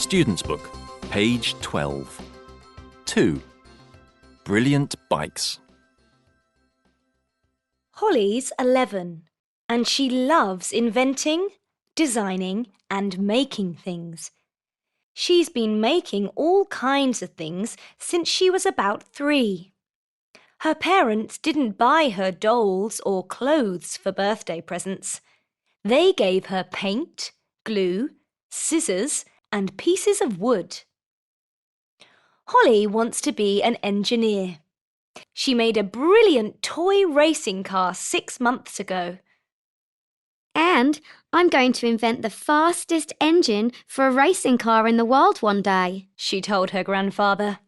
Student's Book, page 12. 2. Brilliant Bikes. Holly's 11 and she loves inventing, designing and making things. She's been making all kinds of things since she was about 3. Her parents didn't buy her dolls or clothes for birthday presents. They gave her paint, glue, scissors and pieces of wood. Holly wants to be an engineer. She made a brilliant toy racing car 6 months ago. And I'm going to invent the fastest engine for a racing car in the world one day, she told her grandfather.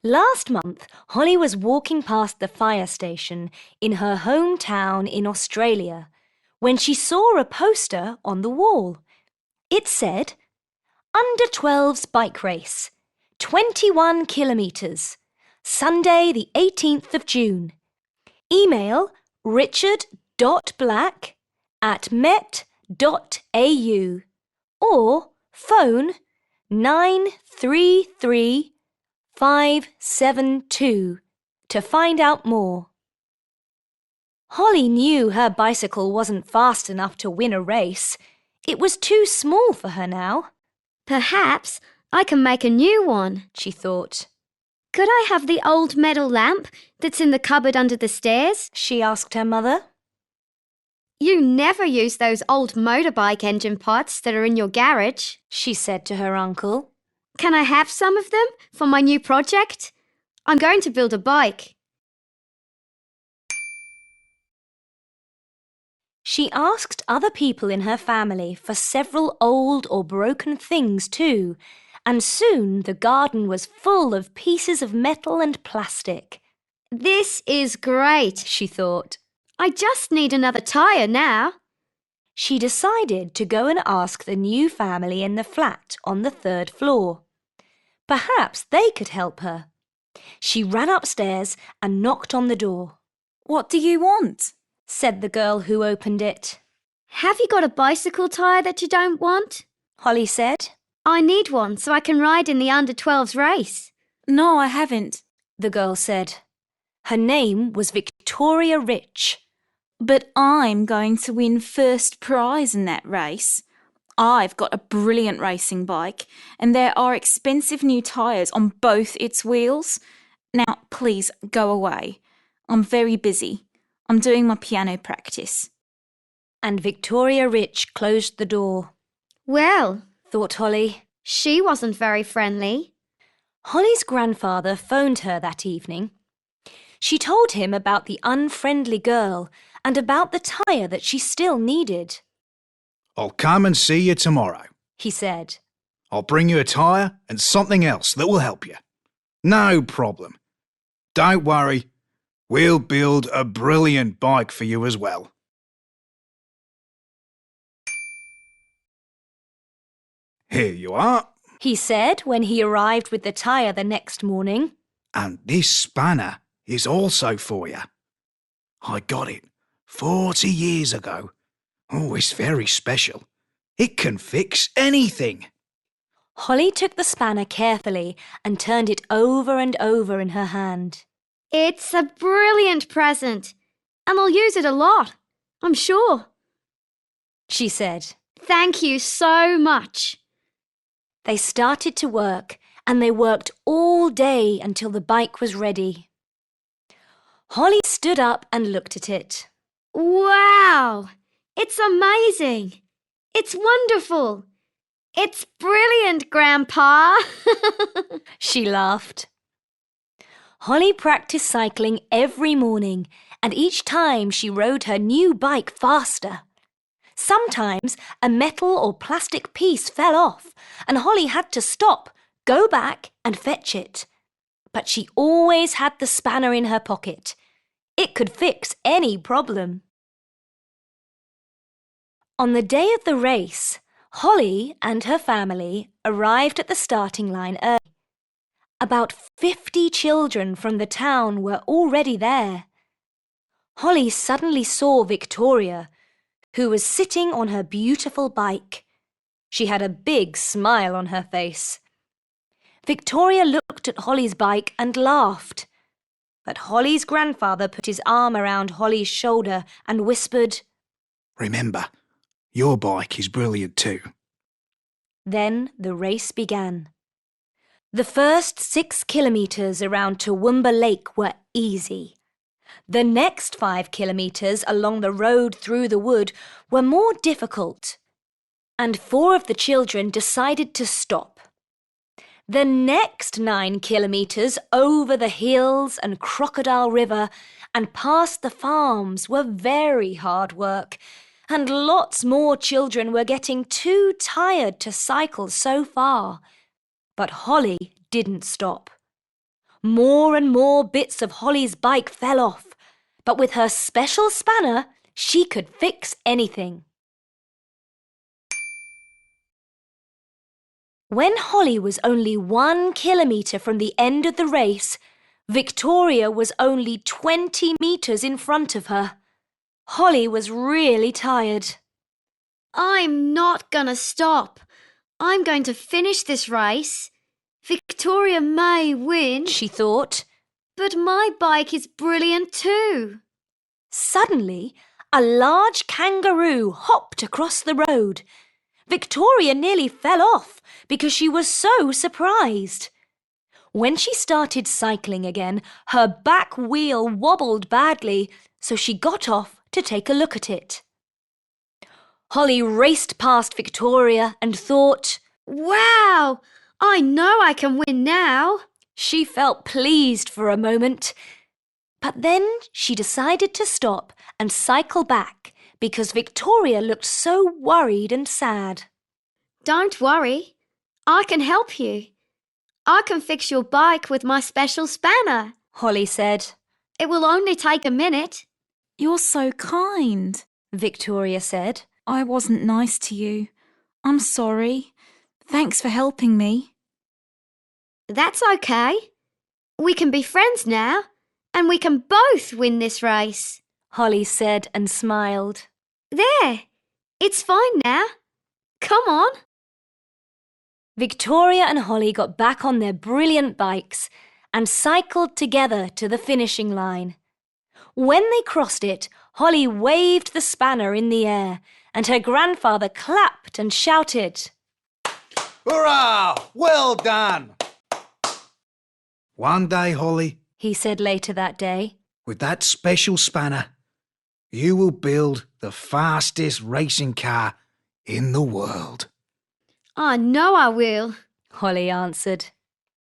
Last month, Holly was walking past the fire station in her hometown in Australia when she saw a poster on the wall. It said, Under 12's bike race, 21 kilometres, Sunday the 18th of June. Email richard.black@met.au or phone 933-572 to find out more. Holly knew her bicycle wasn't fast enough to win a race. It was too small for her now. Perhaps I can make a new one, she thought. Could I have the old metal lamp that's in the cupboard under the stairs? She asked her mother. You never use those old motorbike engine parts that are in your garage, she said to her uncle. Can I have some of them for my new project? I'm going to build a bike. She asked other people in her family for several old or broken things too, and soon the garden was full of pieces of metal and plastic. This is great, she thought. I just need another tyre now. She decided to go and ask the new family in the flat on the 3rd floor. Perhaps they could help her. She ran upstairs and knocked on the door. What do you want? Said the girl who opened it. Have you got a bicycle tyre that you don't want? Holly said. I need one so I can ride in the under 12's race. No, I haven't, the girl said. Her name was Victoria Rich. But I'm going to win first prize in that race. I've got a brilliant racing bike and there are expensive new tyres on both its wheels. Now, please go away. I'm very busy. I'm doing my piano practice. And Victoria Rich closed the door. Well, thought Holly, she wasn't very friendly. Holly's grandfather phoned her that evening. She told him about the unfriendly girl and about the tyre that she still needed. I'll come and see you tomorrow, he said. I'll bring you a tyre and something else that will help you. No problem. Don't worry. We'll build a brilliant bike for you as well. Here you are, he said when he arrived with the tyre the next morning. And this spanner is also for you. I got it 40 years ago. Oh, it's very special. It can fix anything. Holly took the spanner carefully and turned it over and over in her hand. It's a brilliant present, and I'll use it a lot, I'm sure, she said. Thank you so much. They started to work, and they worked all day until the bike was ready. Holly stood up and looked at it. Wow! It's amazing! It's wonderful! It's brilliant, Grandpa! She laughed. Holly practiced cycling every morning, and each time she rode her new bike faster. Sometimes a metal or plastic piece fell off, and Holly had to stop, go back and fetch it. But she always had the spanner in her pocket. It could fix any problem. On the day of the race, Holly and her family arrived at the starting line early. About 50 children from the town were already there. Holly suddenly saw Victoria, who was sitting on her beautiful bike. She had a big smile on her face. Victoria looked at Holly's bike and laughed. But Holly's grandfather put his arm around Holly's shoulder and whispered, Remember, your bike is brilliant too. Then the race began. The first 6 kilometres around Toowoomba Lake were easy. The next 5 kilometres along the road through the wood were more difficult, and 4 of the children decided to stop. The next 9 kilometres over the hills and Crocodile River and past the farms were very hard work, and lots more children were getting too tired to cycle so far. But Holly didn't stop. More and more bits of Holly's bike fell off, but with her special spanner, she could fix anything. When Holly was only 1 kilometre from the end of the race, Victoria was only 20 metres in front of her. Holly was really tired. I'm not gonna stop. I'm going to finish this race. Victoria may win, She thought. but my bike is brilliant too. Suddenly, a large kangaroo hopped across the road. Victoria nearly fell off because she was so surprised. When she started cycling again, her back wheel wobbled badly, so she got off to take a look at it. Holly raced past Victoria and thought, Wow! I know I can win now. She felt pleased for a moment. But then she decided to stop and cycle back because Victoria looked so worried and sad. Don't worry. I can help you. I can fix your bike with my special spanner. Holly said. It will only take a minute. You're so kind. Victoria said. I wasn't nice to you. I'm sorry. Thanks for helping me. That's okay. We can be friends now, and we can both win this race. Holly said and smiled. There, it's fine now. Come on. Victoria and Holly got back on their brilliant bikes and cycled together to the finishing line. When they crossed it, Holly waved the spanner in the air and her grandfather clapped and shouted. Hurrah! Well done! One day, Holly, He said later that day. with that special spanner, you will build the fastest racing car in the world. I know I will. Holly answered.